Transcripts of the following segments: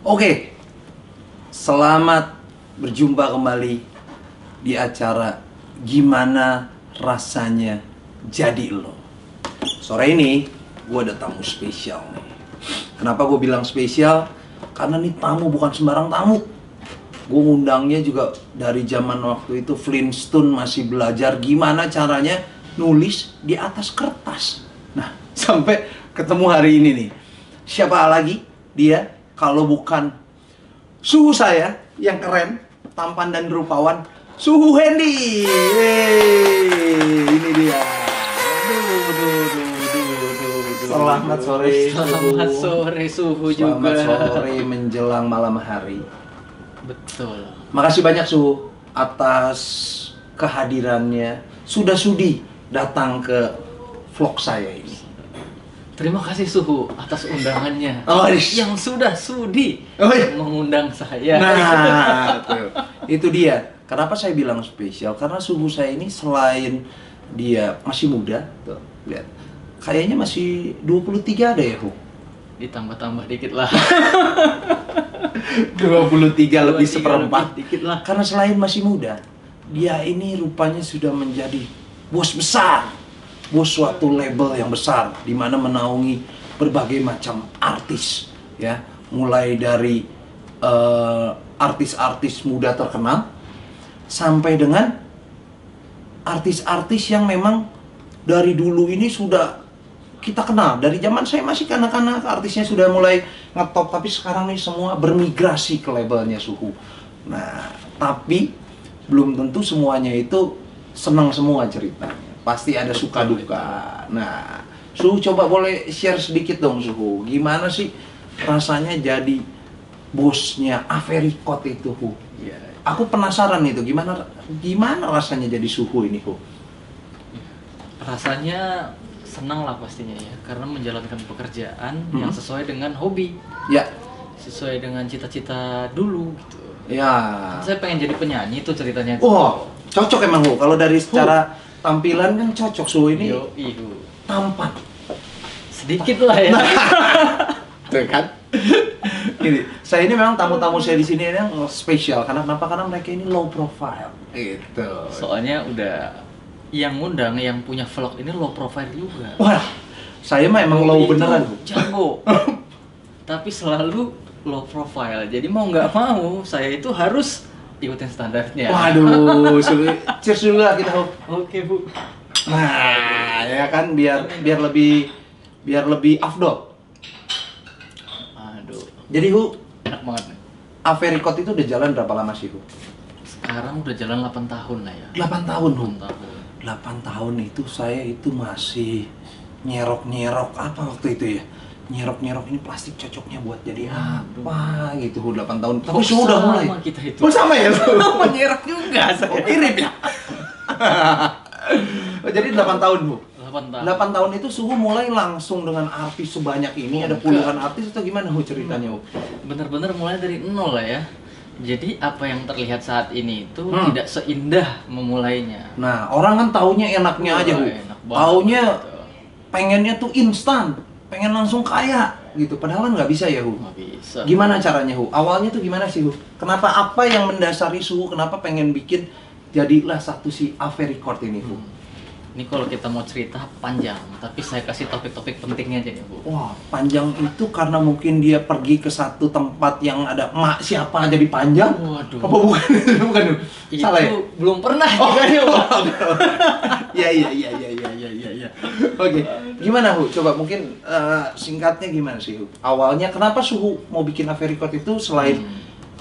Oke, selamat berjumpa kembali di acara Gimana Rasanya Jadi Lo. Sore ini gue ada tamu spesial nih. Kenapa gue bilang spesial? Karena nih tamu bukan sembarang tamu. Gue ngundangnya juga dari zaman waktu itu Flintstone masih belajar gimana caranya nulis di atas kertas. Nah, sampai ketemu hari ini nih. Siapa lagi dia kalau bukan suhu saya yang keren, tampan dan rupawan, Suhu Hendy. Ini dia. Selamat sore. Selamat sore Suhu juga. Selamat sore menjelang malam hari. Betul. Makasih banyak Suhu atas kehadirannya. Sudah sudi datang ke vlog saya ini. Terima kasih Suhu atas undangannya. Oh, yang sudah sudi mengundang saya. Nah, itu dia. Kenapa saya bilang spesial? Karena Suhu saya ini selain dia masih muda, tuh, lihat. Kayaknya masih 23 ada ya, Hu? Ditambah-tambah dikit lah. 23 lebih seperempat. Dikit lah. Karena selain masih muda, dia ini rupanya sudah menjadi bos besar. Bos suatu label yang besar di mana menaungi berbagai macam artis, ya, mulai dari artis-artis muda terkenal sampai dengan artis-artis yang memang dari dulu ini sudah kita kenal. Dari zaman saya masih kanak-kanak artisnya sudah mulai ngetop, tapi sekarang ini semua bermigrasi ke labelnya Suhu. Nah, tapi belum tentu semuanya itu senang semua ceritanya. Pasti ada suka duka. Nah, Suhu coba boleh share sedikit dong Suhu. Gimana sih rasanya jadi bosnya Avericot itu, Hu? Ya. Aku penasaran itu gimana rasanya jadi Suhu ini, Hu? Rasanya senang lah pastinya ya, karena menjalankan pekerjaan yang sesuai dengan hobi. Ya. Sesuai dengan cita-cita dulu gitu. Ya. Kan saya pengen jadi penyanyi tuh ceritanya. Oh, cocok emang, Hu. Kalau dari secara tampilan kan cocok Suhu ini. Ibu. Tampan. Sedikit lah ya. Tuh kan? Ini, saya ini memang tamu-tamu saya di sini yang spesial. Karena kenapa? Karena mereka ini low profile. Gitu. Soalnya udah yang ngundang, yang punya vlog ini low profile juga. Wah, saya mah emang low beneran. Jago. Tapi selalu low profile. Jadi mau nggak mau, saya itu harus ikutin standarnya. Waduh, cheers dulu lah kita. Oke, Bu. Nah, ya kan biar lebih afdol. Aduh, Jadi Hu, enak banget nih. Avericot itu udah jalan berapa lama sih, Hu? Sekarang udah jalan 8 tahun lah ya. 8 tahun, Hu. 8 tahun. 8 tahun itu saya itu masih nyerok-nyerok apa waktu itu ya? Nyerok-nyerok ini plastik cocoknya buat jadi apa gitu, Hu, 8 tahun. Tapi Suhu udah mulai. Sama kita itu. Oh, sama ya, Suhu? Nyerok juga saya. Mirip ya? Oh, jadi 8 tahun, Bu? 8 tahun. 8 tahun itu Suhu mulai langsung dengan artis sebanyak ini, ada puluhan artis atau gimana, Hu, ceritanya, Hu? Bener-bener mulai dari nol lah ya. Jadi apa yang terlihat saat ini itu tidak seindah memulainya. Nah, orang kan taunya enaknya aja, Hu. Enak banget Taunya gitu. pengennya tuh instan, pengen langsung kaya gitu. Padahal kan nggak bisa ya, Hu. Nggak bisa. Gimana caranya, Hu? Awalnya tuh gimana sih, Hu? Kenapa, apa yang mendasari Suhu? Kenapa pengen bikin jadilah satu si Avericot ini, Hu? Ini kalau kita mau cerita panjang, tapi saya kasih topik-topik pentingnya aja nih, Bu. Wah, panjang itu karena mungkin dia pergi ke satu tempat yang ada mak siapa jadi panjang? Waduh. Apa bukan? Bukan. Itu Salah ya? belum pernah Oh, juga ya, Bu. iya. Oke, gimana, Hu? Coba mungkin singkatnya gimana sih, Hu? Awalnya kenapa Suhu mau bikin Avericot itu selain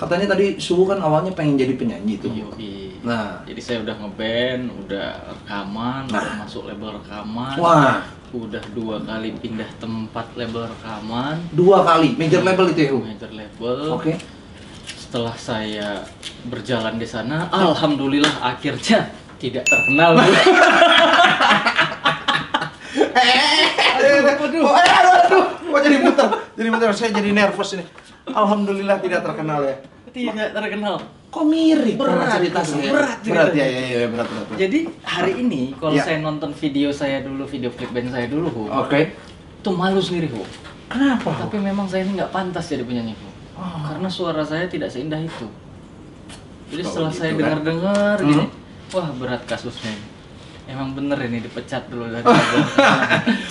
katanya tadi Suhu kan awalnya pengen jadi penyanyi tuh. Yoi. Nah, Jadi saya udah ngeband, udah rekaman, udah masuk label rekaman. wah, Udah 2 kali pindah tempat label rekaman. 2 kali major label itu ya, Hu? Major label. Oke. Setelah saya berjalan di sana, alhamdulillah akhirnya tidak terkenal. Bu. Aduh, kok jadi muter, saya jadi nervous ini. Alhamdulillah tidak terkenal ya. Tidak terkenal. Kok mirip? Berat cerita itu, saya. berat Berat ya, ceritanya. ya, berat. Jadi hari ini kalau Ya. saya nonton video saya dulu, video klip band saya dulu, Bu, Oke. tuh malu sendiri, Bu. Kenapa? Tapi memang saya ini nggak pantas jadi penyanyi, Bu. Karena suara saya tidak seindah itu. Jadi Oh, setelah gitu saya kan? dengar-dengar gini, wah berat kasusnya. Emang bener ini dipecat dulu dari awal.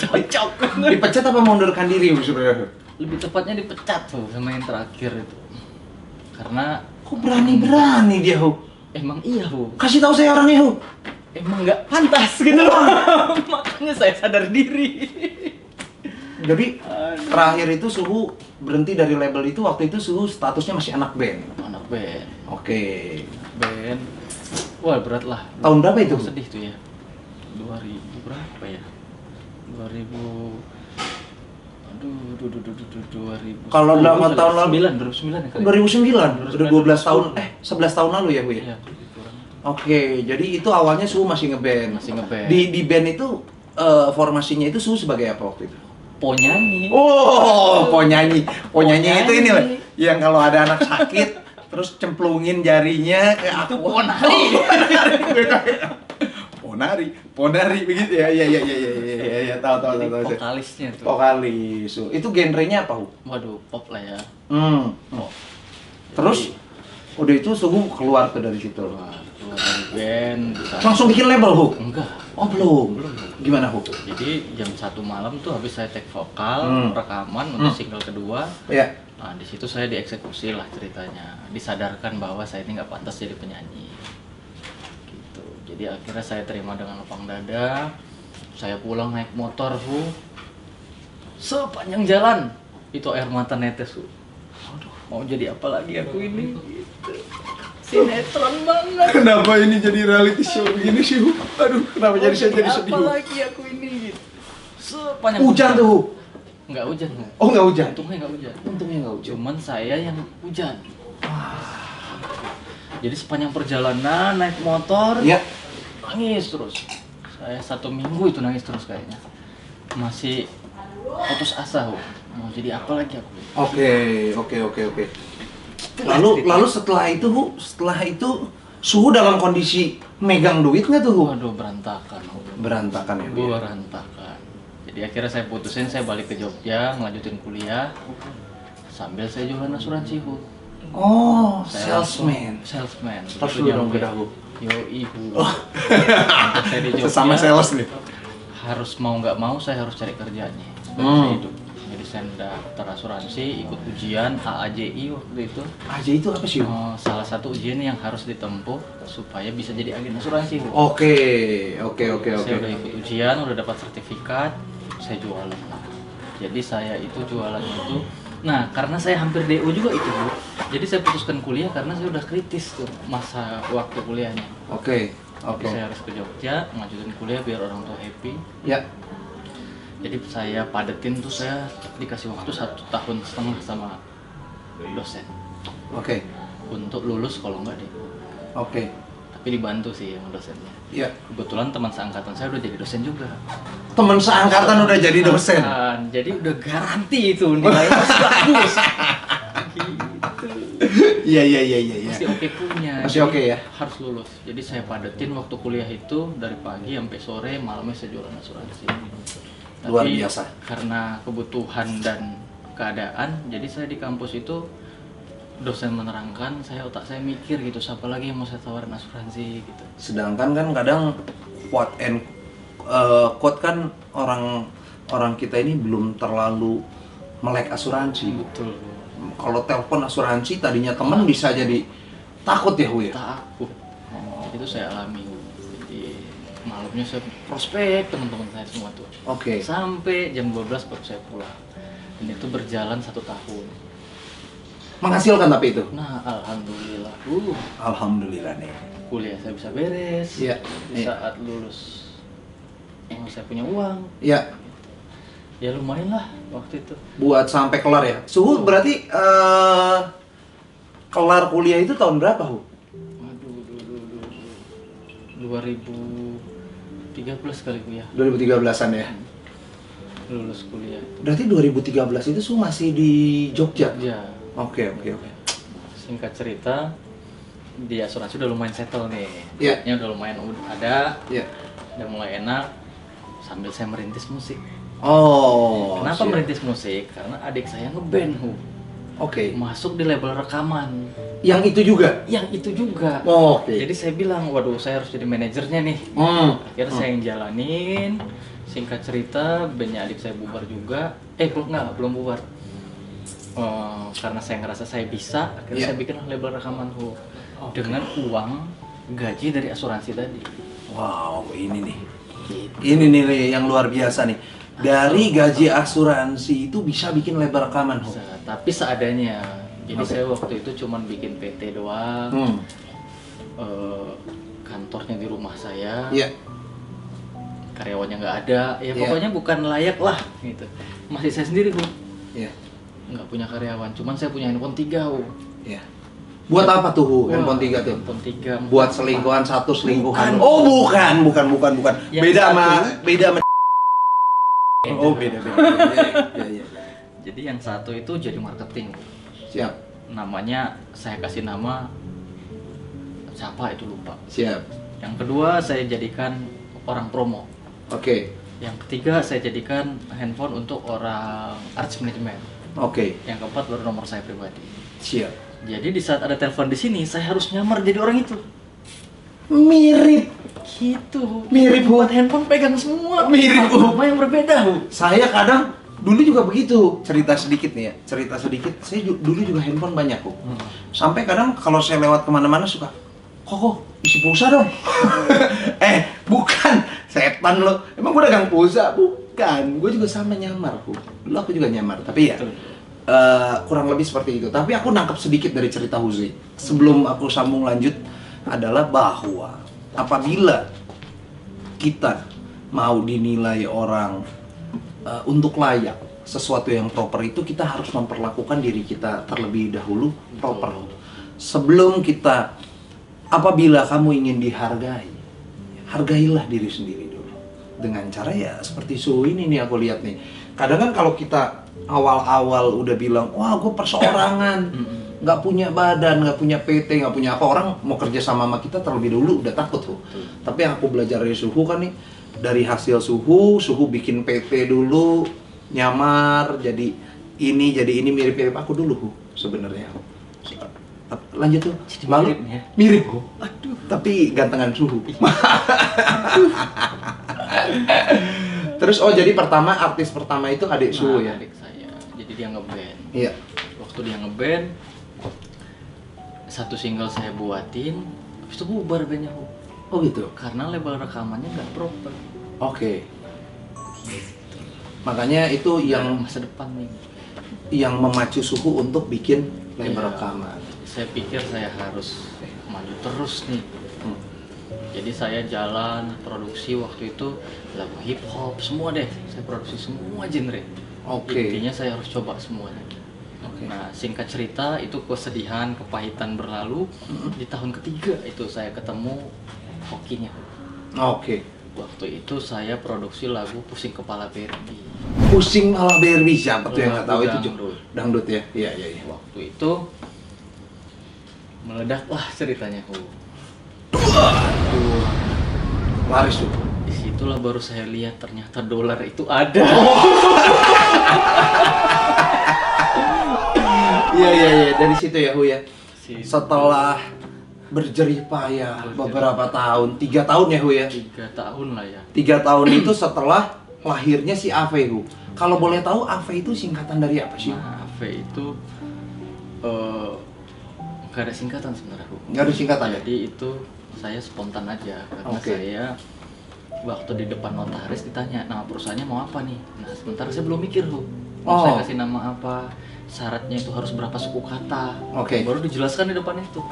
Cocok. Dipecat apa mengundurkan diri sebenarnya? Lebih tepatnya dipecat tuh sama yang terakhir itu. Karena Kok berani-berani dia, Hu? emang iya, Bu. Kasih tahu saya orangnya, Hu. Emang nggak pantas gitu loh. Makanya saya sadar diri. Jadi terakhir itu Suhu berhenti dari label itu, waktu itu Suhu statusnya masih anak band. Anak band. Oke. Band. Wah, berat lah. Tahun berapa itu? Sedih tuh ya. 2000 berapa ya? 2000 Aduh, 2000. Kalau 8 tahun lalu? 2009 ya kali. 2009, udah 12 tahun, 2009. 11 tahun lalu ya, Bu ya? Iya, kurang. Oke, jadi itu awalnya Suhu masih ngeband. Masih ngeband. Di band itu formasinya itu Suhu sebagai apa waktu itu? Ponyanyi. Oh, penyanyi. Penyanyi itu ini lah, Penyanyi. yang kalau ada anak sakit terus cemplungin jarinya ke Itu aku. ponari. Ponari begitu ya. Iya, tahu. Jadi vokalisnya tuh. Vokalis. Itu genrenya apa, Hu? Waduh, pop lah ya. Pop. Terus udah itu Suhu keluar tuh dari situ. Wah, keluar dari band. bisa- Langsung bikin label, Hu? Enggak. Oh, belum. Gimana, Hu? Jadi jam 1 malam tuh habis saya take vokal, rekaman untuk single kedua. Ya. Nah, di situ saya dieksekusi lah ceritanya. Disadarkan bahwa saya ini nggak pantas jadi penyanyi. Gitu. Jadi akhirnya saya terima dengan lapang dada. Saya pulang naik motor, Bu. Sepanjang jalan itu air mata netes, Bu. Aduh, mau jadi apa lagi aku ini? Gitu. Sinetron banget. Kenapa ini jadi reality show begini sih, Hu? Aduh, kenapa jadi saya jadi sedih, Apa Hu? lagi aku ini? Gitu. Sepanjang Hujan tuh, Hu? Nggak hujan, Bu. Oh, nggak hujan? Untungnya nggak hujan. Untungnya nggak hujan. Cuman saya yang hujan. Jadi sepanjang perjalanan naik motor, Ya. nangis terus. Saya 1 minggu itu nangis terus kayaknya. Masih putus asa, Bu. Mau jadi apa lagi aku? Oke. Lalu setelah itu, Hu, Suhu dalam kondisi megang duit nggak tuh, Hu? Waduh, berantakan, Bu. Berantakan ya, Bu? Berantakan. Jadi akhirnya saya putusin, saya balik ke Jogja, ngelanjutin kuliah. Sambil saya jualan asuransi, Bu. Oh, Saya salesman. Salesman. Terus Begitu lu dong nyampe, beda, Bu. Yoi, Bu. Sampai saya di Jogja. Sesama sales nih. Harus mau nggak mau saya harus cari kerjanya supaya Hmm. bisa hidup. Jadi saya daftar asuransi, ikut ujian AAJI waktu itu. Aja itu apa sih, Hu? Salah satu ujian yang harus ditempuh supaya bisa jadi agen asuransi, Bu. Oke. Saya udah ikut ujian, udah dapat sertifikat, saya jualan. Jadi saya itu jualan itu. Nah, karena saya hampir DO juga itu, Bu. Jadi saya putuskan kuliah karena saya udah kritis tuh masa waktu kuliahnya. Oke. Jadi saya harus ke Jogja, ngajutin kuliah biar orang tua happy. Ya. Jadi saya padetin tuh, saya dikasih waktu 1,5 tahun sama dosen Oke. untuk lulus kalau enggak deh. Oke. Tapi dibantu sih sama dosennya. Ya. Kebetulan teman seangkatan saya udah jadi dosen juga. Teman seangkatan udah jadi dosen. Jadi udah garansi itu nilainya masih bagus. Gitu. Iya. Masih oke punya. Masih Jadi oke ya? Harus lulus. Jadi saya padetin waktu kuliah itu dari pagi sampai sore, malamnya saya jualan asuransi. Luar Tapi biasa. karena kebutuhan dan keadaan, jadi saya di kampus itu dosen menerangkan, otak saya mikir gitu, siapa lagi yang mau saya tawarin asuransi gitu. Sedangkan kan kadang quote kan orang kita ini belum terlalu melek asuransi. Betul. Kalau telepon asuransi tadinya teman bisa jadi takut ya, Hu ya. Takut. Itu saya alami. Jadi malamnya saya prospek teman-teman saya semua tuh. Oke. Sampai jam 12 baru saya pulang. Dan itu berjalan 1 tahun. Menghasilkan tapi itu. Nah, alhamdulillah. Alhamdulillah nih. Kuliah saya bisa beres. Iya, Di iya. saat lulus, saya punya uang. Ya, Ya lumayan lah waktu itu. buat sampai kelar ya. Suhu berarti kelar kuliah itu tahun berapa, Hu? Waduh, 2013 kali kuliah. 2013-an ya. Lulus kuliah. Berarti 2013 itu Suhu masih di Jogja. Ya, Oke. singkat cerita, di asuransi udah lumayan settle nih. Iya. Duitnya udah lumayan ada, Ya. udah mulai enak. Sambil saya merintis musik. Oh. Kenapa siap. merintis musik? Karena adik saya ngeband, Hu. Oke. masuk di label rekaman. Yang itu juga? Yang itu juga. Oh, oke. Jadi saya bilang, waduh saya harus jadi manajernya nih. Akhirnya saya yang jalanin. Singkat cerita, bandnya adik saya bubar juga. Belum bubar. Karena saya ngerasa saya bisa, akhirnya saya bikin label rekaman dengan uang gaji dari asuransi tadi. Wow, ini nih. Ini nih yang luar biasa nih. Dari gaji asuransi itu bisa bikin label rekaman. Tapi seadanya. Jadi saya waktu itu cuman bikin PT doang. Kantornya di rumah saya. Iya. Karyawannya nggak ada. Ya pokoknya bukan layak lah gitu. Masih saya sendiri, Iya. Nggak punya karyawan. Cuman saya punya handphone 3, Iya. Buat apa tuh, handphone 3 tuh? Handphone 3. Buat selingkuhan, satu selingkuhan. Bukan. Oh, bukan. Yang Beda satu- sama Oh, beda. Iya. Jadi yang satu itu jadi marketing. Siap. Namanya saya kasih nama siapa itu lupa. Siap. Yang kedua saya jadikan orang promo. Oke. Yang ketiga saya jadikan handphone untuk orang arts management. Oke. Yang keempat baru nomor saya pribadi. Siap. Jadi di saat ada telepon di sini saya harus nyamar jadi orang itu. Mirip. Gitu. Mirip, buat handphone pegang semua. Mirip, Apa yang berbeda, Saya kadang dulu juga begitu. Cerita sedikit nih ya. Saya dulu juga handphone banyak, Sampai kadang kalau saya lewat kemana-mana suka, kok isi pulsa dong. Bukan. Setan lo. Emang gue dagang pulsa? Bukan. Gue juga sama nyamar, Dulu aku juga nyamar. Tapi ya, kurang lebih seperti itu. Tapi aku nangkep sedikit dari cerita Huzi. Sebelum aku sambung lanjut adalah bahwa apabila kita mau dinilai orang untuk layak sesuatu yang proper itu, kita harus memperlakukan diri kita terlebih dahulu proper. Sebelum kita, apabila kamu ingin dihargai, hargailah diri sendiri dulu. Dengan cara ya seperti Suhu ini nih aku lihat nih. Kadang kan kalau kita awal-awal udah bilang, wah gue perseorangan, nggak punya badan, nggak punya PT, nggak punya apa, orang mau kerja sama kita terlebih dulu udah takut Tapi yang aku belajar dari Suhu kan nih, dari hasil Suhu bikin PT dulu, nyamar jadi ini mirip-mirip aku dulu sebenarnya. Lanjut tuh. Jadi mirip ya? Mirip Aduh. Tapi gantengan Suhu. Terus jadi artis pertama itu adik Suhu ya? Adik saya. Jadi dia ngeband. Iya. Waktu dia ngeband, satu single saya buatin, habis itu bubar bandnya. Oh gitu. Karena label rekamannya nggak proper. Oke. Makanya itu yang masa depan nih. Yang memacu Suhu untuk bikin label rekaman. Saya pikir saya harus maju terus nih. Jadi saya jalan produksi waktu itu lagu hip hop semua deh. Saya produksi semua genre. Oke. Intinya saya harus coba semuanya. Nah, singkat cerita itu kesedihan, kepahitan berlalu. Di tahun ketiga itu saya ketemu hokinya. Oke. Waktu itu saya produksi lagu Pusing Kepala Barbie. Pusing ala Barbie, siapa tuh yang nggak tahu itu? Dangdut ya? Iya. Waktu itu meledaklah ceritanya. Laris tuh. Disitulah baru saya lihat ternyata dolar itu ada. Iya. Dari situ ya, Hu ya. Setelah berjerih payah beberapa tahun, 3 tahun ya, Hu ya. 3 tahun lah ya. 3 tahun itu setelah lahirnya si Ave, Hu. Kalau boleh tahu, Ave itu singkatan dari apa sih? Nah, Ave itu nggak ada singkatan sebenarnya, Hu. Nggak ada singkatan ya? Jadi itu saya spontan aja karena saya waktu di depan notaris ditanya nama perusahaannya mau apa nih. Nah, sementara saya belum mikir, Hu. Mau saya kasih nama apa? Syaratnya itu harus berapa suku kata. Baru dijelaskan di depan itu.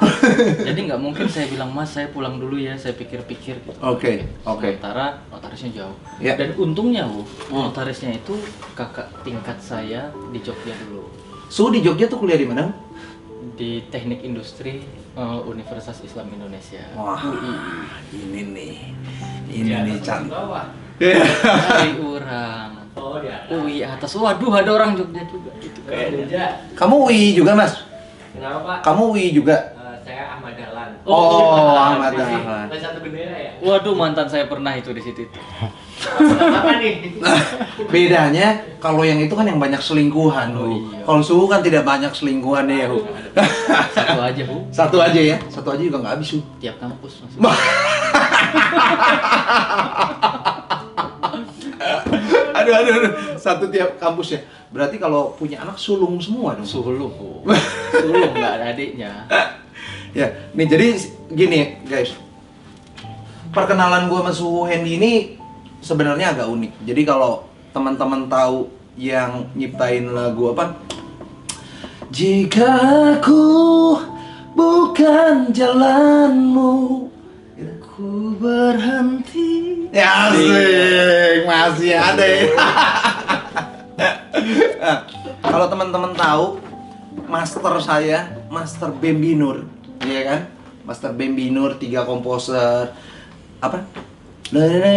Jadi nggak mungkin saya bilang, Mas saya pulang dulu ya, saya pikir-pikir gitu. Sementara notarisnya jauh. Dan untungnya notarisnya itu kakak tingkat saya di Jogja dulu. Di Jogja tuh kuliah di mana? Di Teknik Industri Universitas Islam Indonesia. Wah, ini nih cantik. Dari orang. UI atas. Waduh, ada orang Jogja juga. Itu kayaknya. Kamu UI juga, Mas? Kenapa, Pak? Kamu UI juga? Saya Ahmad Dahlan. Ahmad Dahlan. Satu bendera ya? Waduh, mantan saya pernah itu di situ. Apa nih? Bedanya kalau yang itu kan yang banyak selingkuhan, Oh, Hu. iya. Kalau Suhu kan tidak banyak selingkuhannya ya, Hu. Satu aja, Bu. Satu aja ya, satu aja juga nggak habis, Hu. Tiap kampus masih. Aduh, satu tiap kampus ya. Berarti kalau punya anak sulung semua dong. Sulung, Bu. Sulung nggak ada adiknya. Ya, nih jadi gini guys. Perkenalan gua sama Suhu Hendy ini sebenarnya agak unik. Jadi kalau teman-teman tahu yang nyiptain lagu apa? Jika aku bukan jalanmu, Ku berhenti. ya asik, masih ada ya. Nah, kalau teman-teman tahu, master saya, Master Bambi Nur, iya kan? Master Bambi Nur, 3 komposer, apa?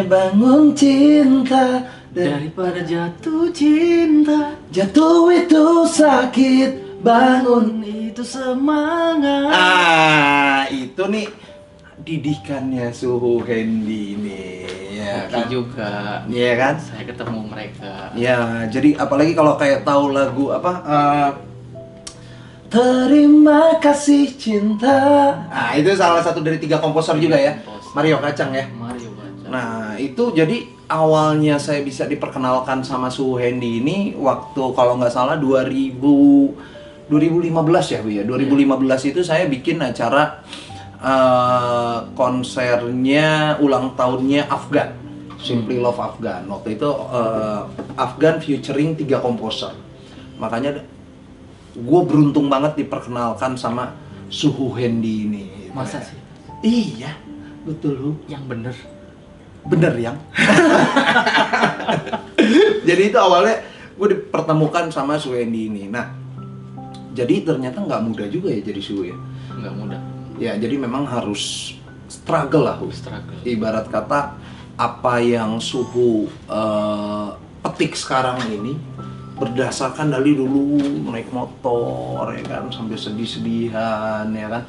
Bangun cinta Daripada jatuh cinta, jatuh itu sakit, bangun. itu semangat. Itu nih didikannya Suhu Hendy ini, ya Oke kan? juga. Iya kan? Saya ketemu mereka. Ya, jadi apalagi kalau kayak tahu lagu apa? Terima kasih cinta. Nah, itu salah satu dari 3 komposer juga ya. Komposer. Mario Kacang ya. Mario baca. Nah, itu jadi awalnya saya bisa diperkenalkan sama Suhu Hendy ini waktu kalau nggak salah 2015 ya, Bu ya. 2015 itu saya bikin acara konsernya ulang tahunnya Afgan, Simply Love Afgan. Waktu itu Afgan featuring 3 komposer. Makanya gue beruntung banget diperkenalkan sama Suhu Hendy ini. Masa sih? Iya, betul lu. Yang bener. Bener yang. Jadi itu awalnya gue dipertemukan sama Suhu Hendy ini. Nah, jadi ternyata nggak mudah juga ya jadi Suhu ya. Nggak mudah. Ya, jadi memang harus struggle lah, Hu. Struggle. Ibarat kata apa yang Suhu petik sekarang ini berdasarkan dari dulu naik motor ya kan sampai sedih-sedihan ya kan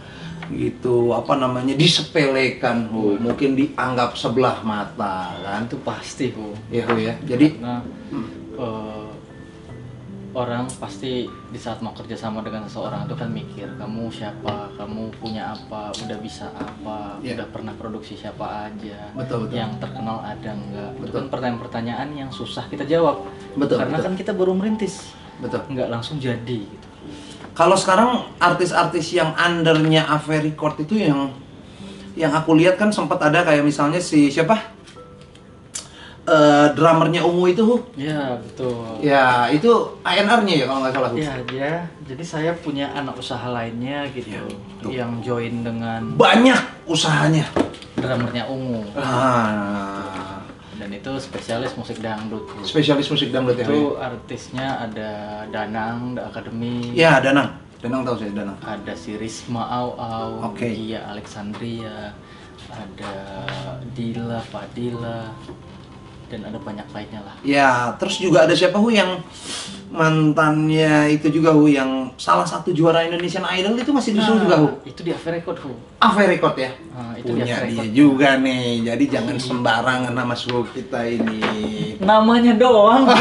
gitu, apa namanya, disepelekan, Hu. Mungkin dianggap sebelah mata kan. Itu pasti, Bu. Ya, Hu ya. Jadi Karena orang pasti di saat mau kerja sama dengan seseorang itu kan mikir, kamu siapa, kamu punya apa, udah bisa apa, Ya. udah pernah produksi siapa aja, Betul. yang terkenal ada enggak. Itu Betul. kan pertanyaan-pertanyaan yang susah kita jawab. Betul, Karena betul. kan kita baru merintis, betul. nggak langsung jadi gitu. Kalau sekarang artis-artis yang undernya Ave Record itu yang aku lihat kan sempat ada kayak misalnya si siapa? Drummernya Ungu itu, Hu. Ya, betul. Ya, itu ANR-nya ya kalau nggak salah, Hu. Ya, jadi saya punya anak usaha lainnya gitu, Ya, betul. yang join dengan Banyak usahanya. drummernya Ungu. Dan itu spesialis musik dangdut, Bu. Spesialis musik dangdut ya. Itu artisnya ada Danang, The Academy, Ya, Danang. Danang tahu saya, Danang. ada si Risma Au Au, Oke. Gia Alexandria, ada Dila Fadila, dan ada banyak lainnya lah. Ya, terus juga ada siapa, Hu, yang mantannya itu juga, Hu, yang salah satu juara Indonesian Idol itu masih disuruh juga, Hu. Itu di Ave Record, Bu. Ave Record ya. Nah, itu di Punya Ave dia Record. juga nih. Jadi jangan sembarangan nama Suhu kita ini. Namanya doang, Bu.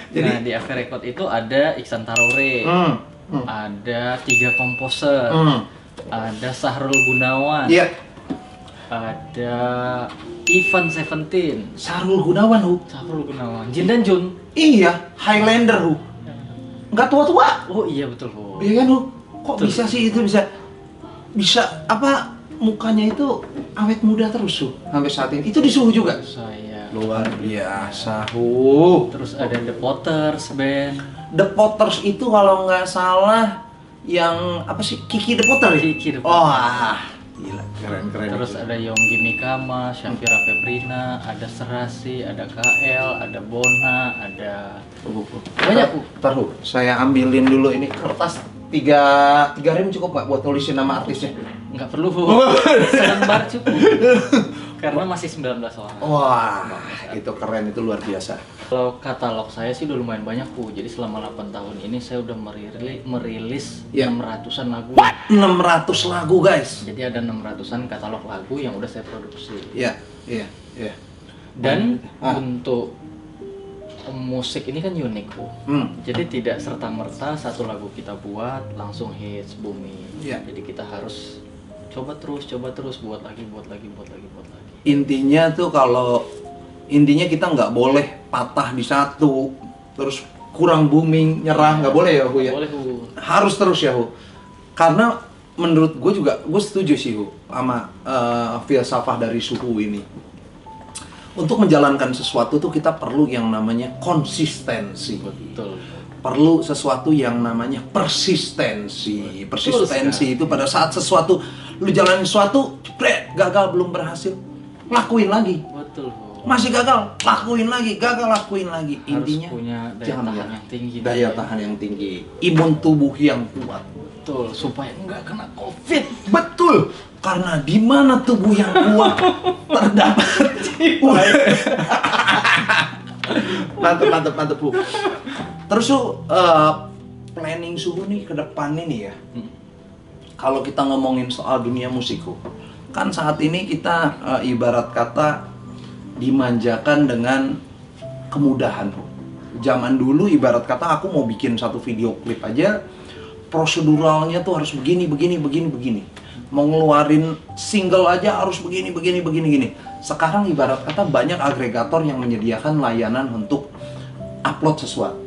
Jadi- Nah, di Ave Record itu ada Iksan Tarore, Hmm. ada 3 komposer, ada Sahrul Gunawan, Iya, ada Ivan Seventeen, Sarul Gunawan, Hu. Sahrul Gunawan, Jin dan Jun. Iya, Highlander, Hu. Nggak tua-tua. Oh iya betul, Bu. Iya kan, Hu? Kok Betul. bisa sih itu bisa apa mukanya itu awet muda terus, Hu, sampai saat ini. Itu disuruh juga. Saya Luar biasa, Hu. terus ada The Potters Band, The Potters itu kalau nggak salah yang apa sih, Kiki The Potter ya? Kiki The Oh, Potter. gila, keren. Terus ada Yonggi Mikama, Syafira Febrina, ada Serasi, ada KL, ada Bona, ada banyak, Bu. Taruh, saya ambilin dulu ini kertas tiga rem cukup Pak buat nulisin nama artisnya. Nggak perlu, Bu. Selembar cukup. Karena masih 19 orang. Wah, itu keren, itu luar biasa. Kalau katalog saya sih udah lumayan banyak, Bu. Jadi selama 8 tahun ini saya udah merilis Ya. 600-an lagu. 600 lagu, guys. Jadi ada 600-an katalog lagu yang udah saya produksi. Ya. Iya, iya. Dan untuk musik ini kan unik, Bu. Jadi tidak serta-merta satu lagu kita buat langsung hits, booming. Iya. Jadi kita harus coba terus buat lagi. Intinya tuh intinya kita nggak boleh patah di satu, terus kurang booming, nyerah, nggak boleh ya, Hu ya? Boleh, Bu. Harus terus ya, Hu. Karena menurut gue juga, gue setuju sih, Hu, sama filsafah dari Suhu ini. Untuk menjalankan sesuatu tuh kita perlu yang namanya konsistensi. Betul. Perlu sesuatu yang namanya persistensi. Persistensi itu pada saat sesuatu, lu jalanin sesuatu, jebret, gagal, belum berhasil, lakuin lagi. Betul, Bu. Masih gagal, lakuin lagi, gagal, lakuin lagi. Harus Intinya punya daya jangan tahan ya. yang tinggi. Daya tahan yang tinggi, imun tubuh yang kuat. Betul, supaya nggak kena COVID. Betul, karena di mana tubuh yang kuat terdapat. Mantep Bu. Terus planning Suhu nih ke depan ini ya. Kalau kita ngomongin soal dunia musik, kan saat ini kita ibarat kata dimanjakan dengan kemudahan. Zaman dulu ibarat kata aku mau bikin satu video klip aja, proseduralnya tuh harus begini. Mau ngeluarin single aja harus begini. Sekarang ibarat kata banyak agregator yang menyediakan layanan untuk upload sesuatu.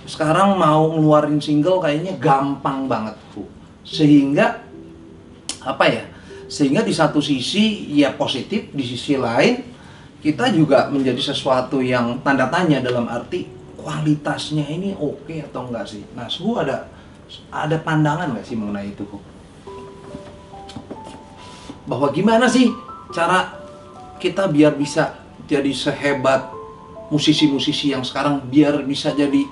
Sekarang mau ngeluarin single kayaknya gampang banget, Bu. Sehingga Sehingga di satu sisi ya positif, di sisi lain kita juga menjadi sesuatu yang tanda tanya dalam arti kualitasnya ini oke atau enggak sih. Nah, Suhu ada pandangan nggak sih mengenai itu, Bu? Bahwa gimana sih cara kita biar bisa jadi sehebat musisi-musisi yang sekarang, biar bisa jadi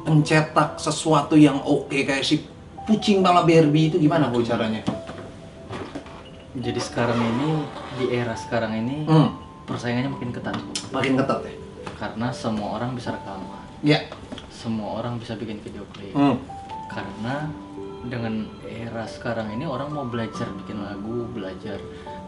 pencetak sesuatu yang oke kayak si Kucing Bala Barbie itu, gimana Bu caranya? Jadi sekarang ini, di era sekarang ini persaingannya makin ketat. Makin ketat ya? Karena semua orang bisa rekaman. Ya. Semua orang bisa bikin video klip. Karena dengan era sekarang ini orang mau belajar bikin lagu, belajar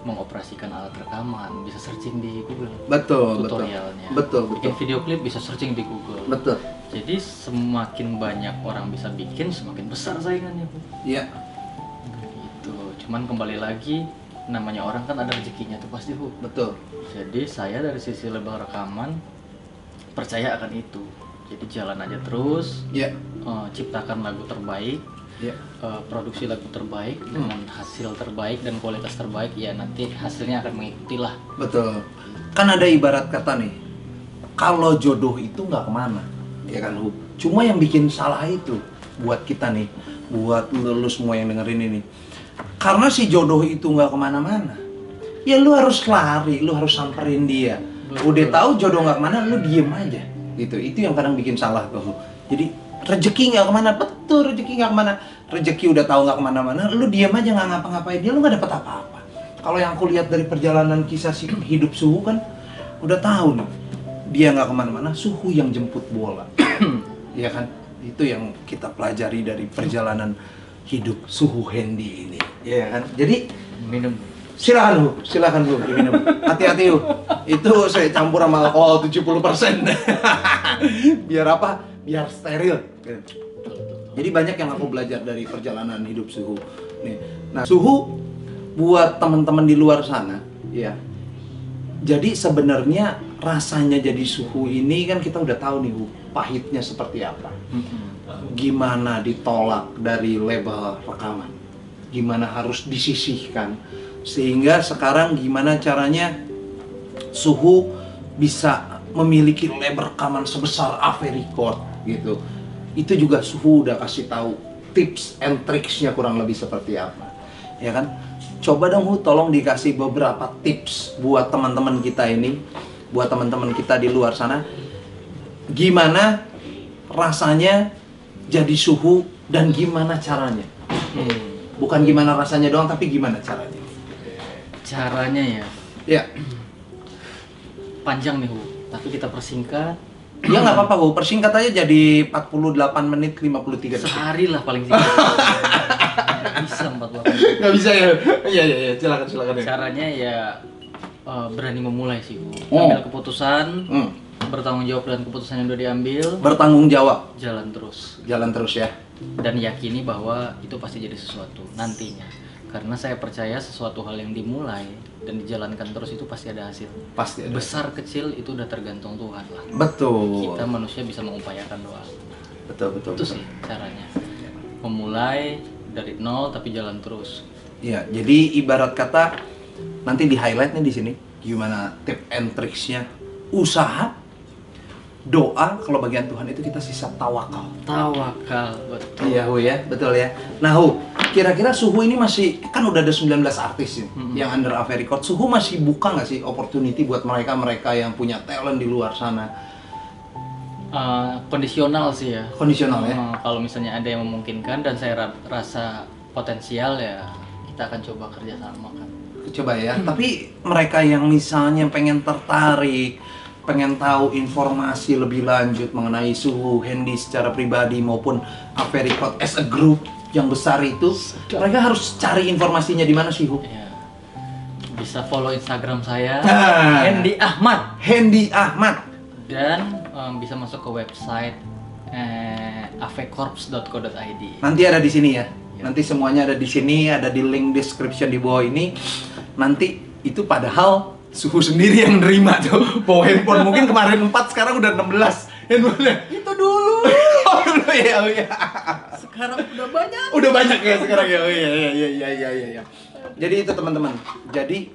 mengoperasikan alat rekaman, bisa searching di Google. Betul, tutorialnya. Betul. Bikin video klip bisa searching di Google. Betul. Jadi semakin banyak orang bisa bikin, semakin besar saingannya, Bu. Iya. Gitu. Cuman kembali lagi, namanya orang kan ada rezekinya tuh pasti, Bu. Betul. Jadi saya dari sisi label rekaman percaya akan itu. Jadi jalan aja terus. Iya. Ciptakan lagu terbaik. Iya. Produksi lagu terbaik dengan hasil terbaik dan kualitas terbaik, ya nanti hasilnya akan mengikuti lah. Betul. Kan ada ibarat kata nih, kalau jodoh itu nggak kemana, ya kan, Hu? Cuma yang bikin salah itu buat kita nih, buat lu semua yang dengerin ini, karena si jodoh itu nggak kemana-mana, ya lu harus lari, lu harus samperin dia. Udah tahu jodoh nggak kemana, lu diem aja, gitu. Itu yang kadang bikin salah tuh. Jadi rezeki nggak kemana, betul, rezeki nggak kemana. Rezeki udah tahu nggak kemana-mana, lu diem aja nggak ngapa-ngapain dia, lu nggak dapet apa-apa. Kalau yang aku lihat dari perjalanan kisah hidup Suhu kan, udah tahu nih, dia nggak kemana-mana, Suhu yang jemput bola. Ya kan, itu yang kita pelajari dari perjalanan hidup Suhu Hendy ini, ya kan. Jadi Minum. silakan Bu, diminum. Hati-hati Bu, itu saya campur sama alkohol 70%. Biar apa? Biar steril. Jadi banyak yang aku belajar dari perjalanan hidup Suhu. Nih, nah Suhu buat teman-teman di luar sana, ya. Jadi sebenarnya rasanya jadi Suhu ini kan kita udah tahu nih Bu, pahitnya seperti apa. Gimana ditolak dari label rekaman, gimana harus disisihkan, sehingga sekarang gimana caranya Suhu bisa memiliki label rekaman sebesar Ave Record gitu. Itu juga Suhu udah kasih tahu tips and tricksnya kurang lebih seperti apa, ya kan. Coba dong Hu, tolong dikasih beberapa tips buat teman-teman kita ini, buat teman-teman kita di luar sana, gimana rasanya jadi Suhu dan gimana caranya. Bukan gimana rasanya doang, tapi gimana caranya. Caranya ya Ya. panjang nih, Bu, tapi kita persingkat. Ya nggak apa-apa Bu, persingkat aja jadi 48 menit 53 detik. Sehari lah paling singkat. Nggak bisa 48 menit. Nggak bisa ya? Iya, silakan ya. Caranya ya berani memulai sih, Bu. Oh. Ambil keputusan, bertanggung jawab dengan keputusan yang udah diambil, Bertanggung jawab, jalan terus. jalan terus ya. Dan yakini bahwa itu pasti jadi sesuatu nantinya. Karena saya percaya sesuatu hal yang dimulai dan dijalankan terus itu pasti ada hasil. Pasti ada. Besar kecil itu udah tergantung Tuhan lah. Betul. Kita manusia bisa mengupayakan doa. Betul. Itu sih caranya. Memulai dari nol tapi jalan terus. Ya, jadi ibarat kata nanti di highlight nih di sini gimana tip and tricksnya usaha, doa, kalau bagian Tuhan itu kita sisa tawakal. Tawakal, betul. Iya, Hu ya, betul ya. Nah, Hu, kira-kira Suhu ini masih, kan udah ada 19 artis yang under Ave Record. Suhu masih buka nggak sih opportunity buat mereka-mereka yang punya talent di luar sana? Kondisional sih ya. Kondisional ya? Kalau misalnya ada yang memungkinkan dan saya rasa potensial ya kita akan coba kerjasama kan. Coba ya, tapi mereka yang misalnya pengen tertarik, pengen tahu informasi lebih lanjut mengenai Suhu, Hendy secara pribadi maupun Ave Record as a group yang besar itu, mereka harus cari informasinya di mana sih, Hu? Ya. Bisa follow Instagram saya, Ah. Hendy Ahmad, Hendy Ahmad. dan bisa masuk ke website avecorps.co.id. Nanti ada di sini ya. Ya. Nanti semuanya ada di sini, ada di link description di bawah ini. Nanti itu padahal Suhu sendiri yang nerima tuh bawa handphone. Mungkin kemarin 4, sekarang udah 16 handphonenya. Itu dulu. Oh iya, oh iya. Sekarang udah banyak. Udah banyak ya sekarang ya. Oh iya. Jadi itu teman-teman. Jadi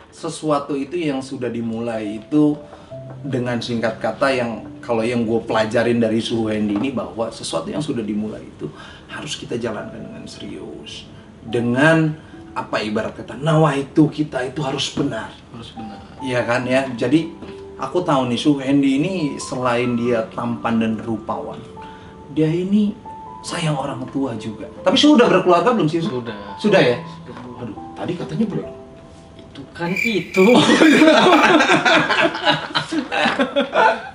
sesuatu itu yang sudah dimulai itu dengan singkat kata yang kalau yang gue pelajarin dari Suhu Hendy ini bahwa sesuatu yang sudah dimulai itu harus kita jalankan dengan serius. Dengan apa ibarat kata nawaitu kita itu harus benar. Harus benar. Iya kan ya. Jadi aku tahu nih Suhu Hendy ini selain dia tampan dan rupawan, dia ini sayang orang tua juga. Tapi sudah berkeluarga belum sih? Sudah. Sudah ya? Aduh, tadi katanya belum. Itu kan itu.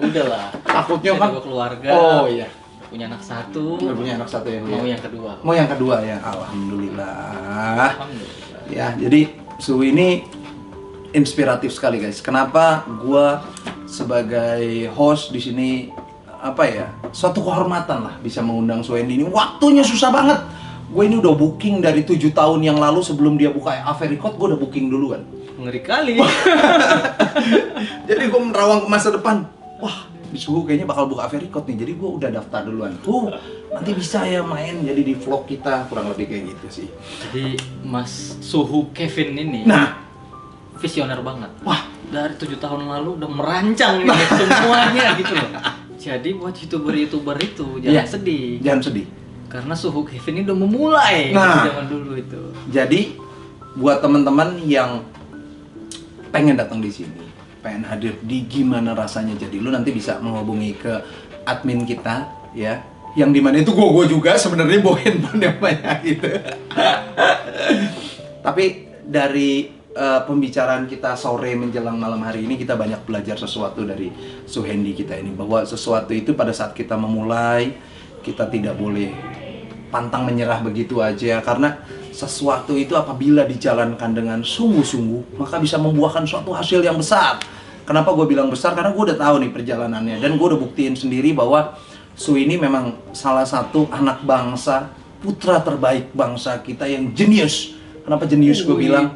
Udahlah. Takutnya Saya kan juga keluarga. Oh iya. Punya anak satu. Udah punya anak satu ya. Mau ya? yang kedua. Mau yang kedua ya. Alhamdulillah. Alhamdulillah. Ya, jadi Suhu ini inspiratif sekali guys. Kenapa gua sebagai host di sini apa ya? Suatu kehormatan lah bisa mengundang Suhu Hendy ini. Waktunya susah banget. Gue ini udah booking dari 7 tahun yang lalu sebelum dia buka Ave Record, gue udah booking duluan. Ngeri kali. Jadi gue menerawang ke masa depan. Wah, di Suhu kayaknya bakal buka Ave Record nih. Jadi gue udah daftar duluan. Tuh, nanti bisa ya main jadi di vlog kita, kurang lebih kayak gitu sih. Jadi Mas Suhu Kevin ini Nah, visioner banget. wah, Dari 7 tahun lalu udah merancang ini semuanya gitu loh. Jadi buat YouTuber itu jangan Iya. sedih. jangan sedih. Karena Suhu Kevin ini udah memulai Nah. dari zaman dulu itu. Jadi buat teman-teman yang pengen datang di sini, pengen hadir di gimana rasanya jadi lu, nanti bisa menghubungi ke admin kita ya. Yang dimana itu gue juga sebenarnya bawa handphone yang banyak gitu. Tapi dari pembicaraan kita sore menjelang malam hari ini, kita banyak belajar sesuatu dari Suhu Hendy kita ini, bahwa sesuatu itu pada saat kita memulai, kita tidak boleh pantang menyerah begitu aja, karena sesuatu itu apabila dijalankan dengan sungguh-sungguh maka bisa membuahkan suatu hasil yang besar. Kenapa gue bilang besar? Karena gue udah tahu nih perjalanannya, dan gue udah buktiin sendiri bahwa Suhu ini memang salah satu anak bangsa, putra terbaik bangsa kita yang jenius. Kenapa jenius gue bilang?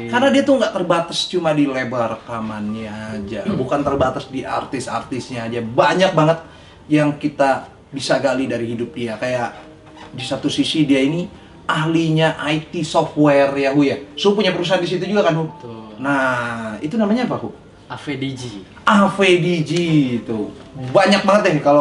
Karena dia tuh nggak terbatas cuma di lebar rekamannya aja, bukan terbatas di artis-artisnya aja. Banyak banget yang kita bisa gali dari hidup dia. Kayak di satu sisi dia ini ahlinya IT software ya, Hu ya. Su punya perusahaan di situ juga kan, Hu? Betul. Nah, itu namanya apa, Hu? AVDG. AVDG itu. Banyak banget ya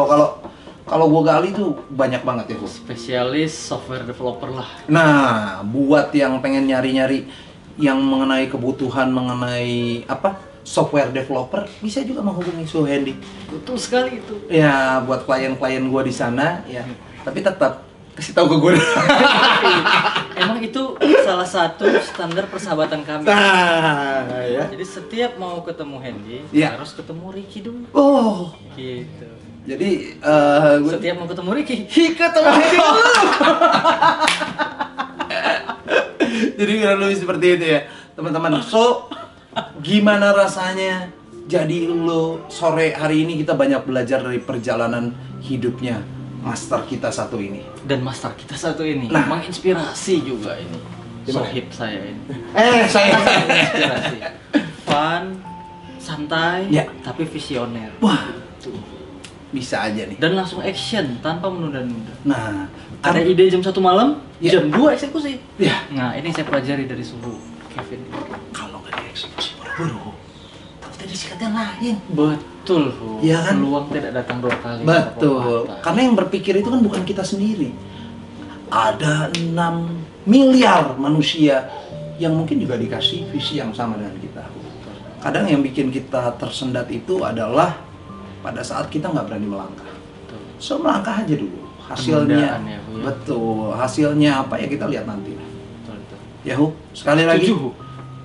kalau gua gali tuh banyak banget ya, Hu. Spesialis software developer lah. Nah, buat yang pengen nyari-nyari yang mengenai kebutuhan mengenai apa? Software developer, bisa juga menghubungi Suhu Hendy. Betul sekali itu. Ya, buat klien-klien gua di sana ya. Tapi tetap kasih tahu ke gue. Emang itu salah satu standar persahabatan kami. Nah, ya. Jadi setiap mau ketemu Hendy, Iya. harus ketemu Ricky dulu. Oh, Gitu. jadi Setiap mau ketemu Ricky, ketemu Hendy dulu. jadi kurang lebih seperti itu ya, teman-teman. So, Gimana rasanya jadi lo? Sore hari ini kita banyak belajar dari perjalanan hidupnya master kita satu ini. Dan master kita satu ini Nah. menginspirasi juga ini. Gimana? Sohib saya ini. Saya Menginspirasi. Fun, santai, Ya. tapi visioner. Wah, Tuh. bisa aja nih. Dan langsung action tanpa menunda-nunda. Nah, Ada ide jam 1 malam, Ya. jam 2 eksekusi. ya Nah, ini saya pelajari dari suhu Kevin. kalau nggak dieksekusi buru-buru, takutnya disikat yang lain. Betul, Fu. Iya kan? Peluang tidak datang 2 kali. Betul. Pepatah. Karena yang berpikir itu kan bukan kita sendiri. Ada 6 miliar manusia yang mungkin juga dikasih visi yang sama dengan kita. Kadang yang bikin kita tersendat itu adalah pada saat kita nggak berani melangkah. Betul. So melangkah aja dulu. Hasilnya, Penundaan ya, Bu, ya? betul. Hasilnya apa ya kita lihat nanti. Betul, betul. Ya Hu, sekali lagi. Setuju, Hu.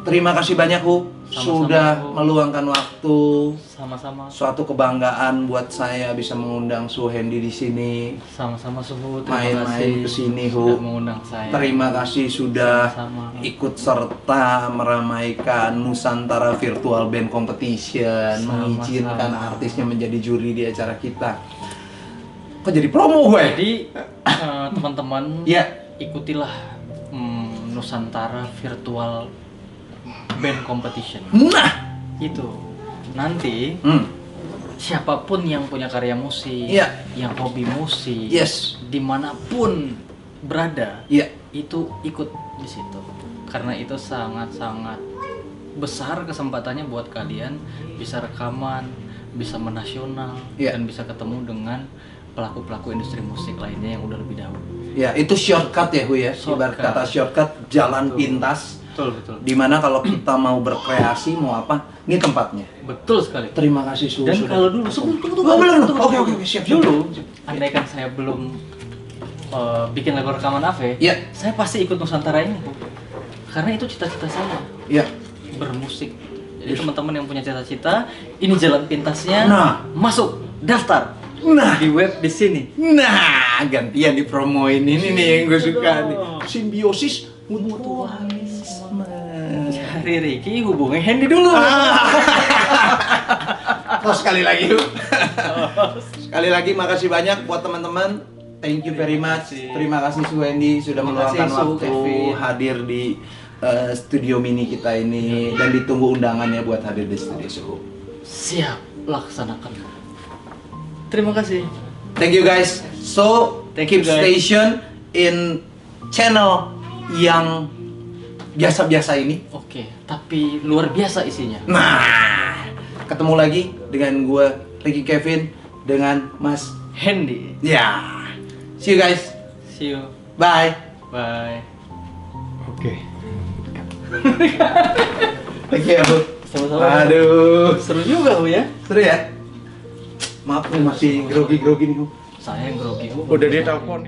Terima kasih banyak Hu, Sama-sama, sudah Hu. meluangkan waktu. Sama-sama. Suatu kebanggaan buat saya bisa mengundang Su Hendy di sini. Sama-sama Suhu. Terima Main-main kasih kesini, sudah Hu. mengundang saya. Terima kasih sudah Sama-sama. ikut serta meramaikan Nusantara Virtual Band Competition, Sama-sama. mengizinkan artisnya menjadi juri di acara kita. Kok jadi promo gue? Jadi teman-teman Ya, ikutilah Nusantara Virtual Band Competition. nah, Itu nanti siapapun yang punya karya musik, Iya. yang hobi musik, yes, dimanapun berada, ya, itu ikut di situ. Karena itu sangat-sangat besar kesempatannya buat kalian bisa rekaman, bisa menasional, Iya. dan bisa ketemu dengan pelaku-pelaku industri musik lainnya yang udah lebih dahulu. ya itu shortcut ya Hu ya. Ibarat Shortcut. kata shortcut, jalan Betul. pintas. Betul, betul. Dimana kalau kita mau berkreasi, mau apa, ini tempatnya. Betul sekali. Terima kasih Su. Dan sudah- kalau dulu sebelum Oh, belum. Oke, siap, siap. dulu, andaikan saya belum bikin lagu rekaman Ave, Iya. saya pasti ikut Nusantara ini, Bu. Karena itu cita-cita saya, Ya, bermusik. Jadi teman-teman yang punya cita-cita, ini jalan pintasnya. Nah. Masuk, daftar nah, di web di sini. nah, gantian dipromoin ini nih yang gue suka nih. dong. Simbiosis mutualisme. Cari Ricky, hubungi Hendy dulu. Oh, sekali lagi yuk. Sekali lagi makasih banyak buat teman-teman. Thank you very much. Terima kasih Su Hendy sudah Terima kasih, meluangkan Su waktu Kevin. hadir di studio mini kita ini dan ditunggu undangannya buat hadir di studio Suhu. Siap, laksanakan. Terima kasih. Thank you guys. So Thank keep you, guys. station in channel yang biasa-biasa ini. Oke, tapi luar biasa isinya. Nah, ketemu lagi dengan gue Ricky Kevin dengan Mas. Hendy. Ya, see you guys. See you. Bye. Bye. Oke. Thank you. Sama-sama. Aduh, Seru juga, Bu ya. seru ya. Maaf nih masih grogi-grogi nih. Bu. Saya yang grogi, Bu. Udah dia telepon.